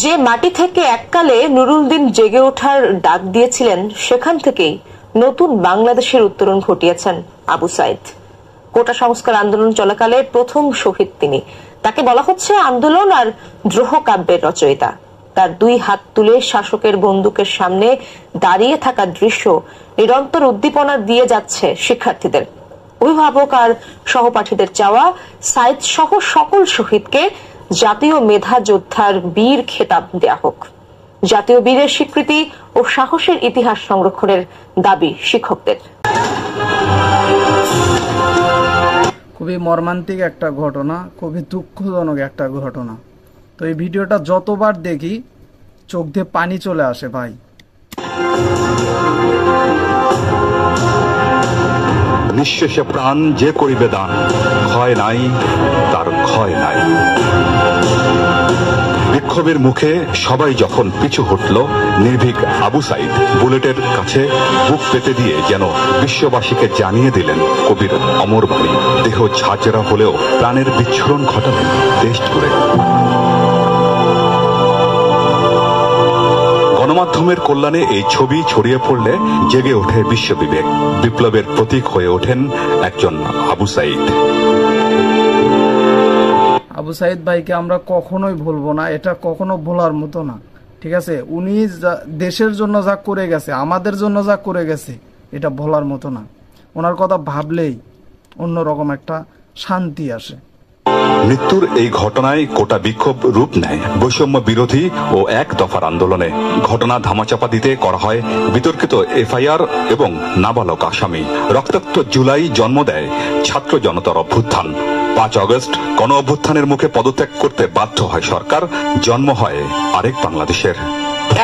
যে মাটি থেকে এককালে নুরুল দিন জেগে ওঠার ডাক দিয়েছিলেন, সেখান থেকেই নতুন বাংলাদেশের উত্তরণ ঘটিয়েছেন আবু সাইদ। কোটা সংস্কার আন্দোলন চলাকালে প্রথম শহীদ তিনি। তাকে বলা হচ্ছে আন্দোলন আর দ্রোহ কাব্যের রচয়িতা। তার দুই হাত তুলে শাসকের বন্দুকের সামনে দাঁড়িয়ে থাকা দৃশ্য নিরন্তর উদ্দীপনা দিয়ে যাচ্ছে শিক্ষার্থীদের। অভিভাবক আর সহপাঠীদের চাওয়া সাইদ সহ সকল শহীদকে জাতীয় মেধা যোদ্ধার বীর খেতাব দেয়া হোক। জাতীয় বীরের স্বীকৃতি ও সাহসের ইতিহাস সংরক্ষণের দাবি শিক্ষকদের। খুবই মর্মান্তিক একটা ঘটনা, খুবই দুঃখজনক একটা ঘটনা। তো এই ভিডিওটা যতবার দেখি চোখ দিয়ে পানি চলে আসে ভাই। নিঃশেষে প্রাণ যে করিবে দান, ক্ষয় নাই তার ক্ষয় নাই। বিক্ষোভের মুখে সবাই যখন পিছু হটল, নির্ভীক আবু সাইদ বুলেটের কাছে বুক পেতে দিয়ে যেন বিশ্ববাসীকে জানিয়ে দিলেন কবির অমর বাণী। দেহ ঝাঁঝরা হলেও প্রাণের বিচ্ছুরণ ঘটালেন দেশ জুড়ে। গণমাধ্যমের কল্যাণে এই ছবি ছড়িয়ে পড়লে জেগে ওঠে বিশ্ববিবেক। বিপ্লবের প্রতীক হয়ে ওঠেন একজন আবু সাইদ। আবু সাইদ ভাইকে আমরা কখনোই ভুলবো না, এটা কখনো ভোলার মতো না। ঠিক আছে, উনি দেশের জন্য যা করে গেছে, আমাদের জন্য যা করে গেছে, এটা ভোলার মতো না। ওনার কথা ভাবলেই অন্যরকম একটা শান্তি আসে। মৃত্যুর এই ঘটনায় কোটা বিক্ষোভ রূপ নেয় বৈষম্য বিরোধী ও এক দফার আন্দোলনে। ঘটনা ধামাচাপা দিতে করা হয় বিতর্কিত এফআইআর এবং নাবালক আসামি। রক্তাক্ত জুলাই জন্ম দেয় ছাত্র জনতার অভ্যুত্থান। 5 আগস্ট গণ অভ্যুত্থানের মুখে পদত্যাগ করতে বাধ্য হয় সরকার। জন্ম হয় আরেক বাংলাদেশের।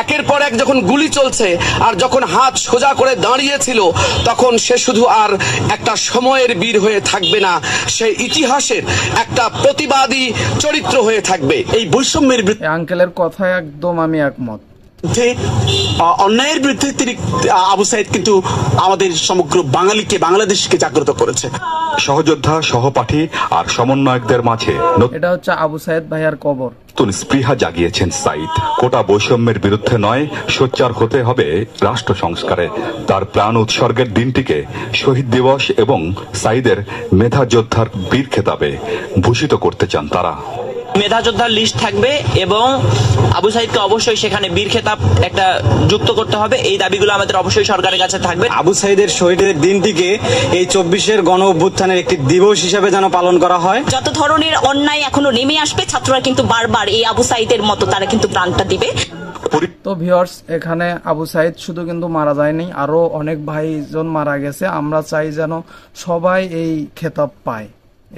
একের পর এক যখন গুলি চলছে আর যখন হাত সোজা করে দাঁড়িয়েছিল, তখন সে শুধু আর একটা সময়ের বীর হয়ে থাকবে না, সে ইতিহাসের একটা প্রতিবাদী চরিত্র হয়ে থাকবে। এই বৈষম্যের বিরুদ্ধে আঙ্কেলের কথায় একদম আমি একমত। অন্যায়ের বিরুদ্ধে তিনি আবু সাইদ কিন্তু আমাদের সমগ্র বাঙালিকে, বাংলাদেশকে জাগ্রত করেছে। সহযোদ্ধা, সহপাঠী আর সমন্বয়কদের মাঝে এটা হচ্ছে আবু সাইদ ভাইয়ার কবর। স্পৃহা জাগিয়েছেন সাইদ। কোটা বৈষম্যের বিরুদ্ধে নয়, সোচ্চার হতে হবে রাষ্ট্র সংস্কারে। তার প্রাণ উৎসর্গের দিনটিকে শহীদ দিবস এবং সাইদের মেধা যোদ্ধার বীর খেতাবে ভূষিত করতে চান তারা। মেধা যোদ্ধার লিস্ট থাকবে এবং আবু সাইদকে অবশ্যই সেখানে বীর খেতাব একটা যুক্ত করতে হবে। এই দাবিগুলো আমাদের অবশ্যই সরকারের কাছে থাকবে। আবু সাইদের শহীদের দিনটিকে এই 24-এর গণ অভ্যুত্থানের একটি দিবস হিসেবে যেন পালন করা হয়। যত ধরনের অন্যায় এখনো নেমে আসবে, ছাত্ররা কিন্তু বারবার এই আবু সাইদের মতো তারা কিন্তু প্রাণটা দিবে। তো ভিউয়ার্স, এখানে আবু সাইদ শুধু কিন্তু মারা যায়নি, আরো অনেক ভাইজন মারা গেছে। আমরা চাই যেন সবাই এই খেতাব পায়,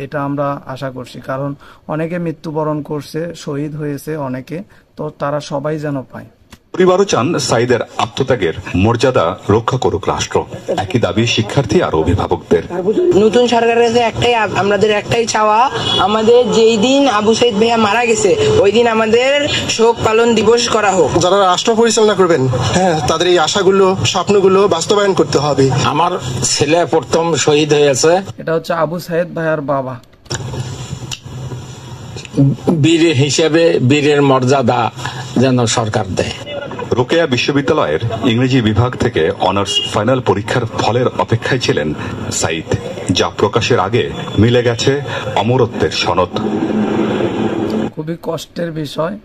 এটা আমরা আশা করছি। কারণ অনেকে মৃত্যুবরণ করছে, শহীদ হয়েছে অনেকে, তো তারা সবাই যেন পায়। পরিবারও চান সাইদের আত্মত্যাগের মর্যাদা রক্ষা করুক রাষ্ট্র। একই দাবি শিক্ষার্থী আর অভিভাবকদের। নতুন সরকারের কাছে আমাদের একটাই চাওয়া, আমাদের যেই দিন আবু সাইদ ভাইয়া মারা গেছে ওই দিন আমাদের শোক পালন দিবস করা হোক। যারা রাষ্ট্র পরিচালনা করবেন, হ্যাঁ, তাদের এই আশাগুলো, স্বপ্নগুলো বাস্তবায়ন করতে হবে। আমার ছেলে প্রথম শহীদ হয়েছে। এটা হচ্ছে আবু সাইদ ভাইয়ার বাবা। বীর হিসেবে বীরের মর্যাদা যেন সরকার দেয়। রোকেয়া বিশ্ববিদ্যালয়ের ইংরেজি বিভাগ থেকে অনার্স ফাইনাল পরীক্ষার ফলের অপেক্ষায় ছিলেন সাইদ, যা প্রকাশের আগে মিলে গেছে অমরত্বের সনদ। খুবই কষ্টের বিষয়।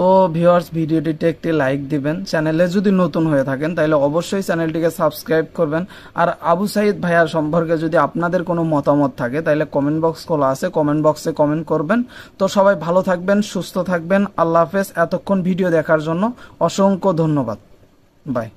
তো ভিউয়ার্স, ভিডিওটিতে একটি লাইক দিবেন। চ্যানেলে যদি নতুন হয়ে থাকেন তাহলে অবশ্যই চ্যানেলটিকে সাবস্ক্রাইব করবেন। আর আবু সাইদ ভাইয়ার সম্পর্কে যদি আপনাদের কোনো মতামত থাকে তাহলে কমেন্ট বক্স খোলা আছে, কমেন্ট বক্সে কমেন্ট করবেন। তো সবাই ভালো থাকবেন, সুস্থ থাকবেন। আল্লাহ হাফেজ। এতক্ষণ ভিডিও দেখার জন্য অসংখ্য ধন্যবাদ। বাই।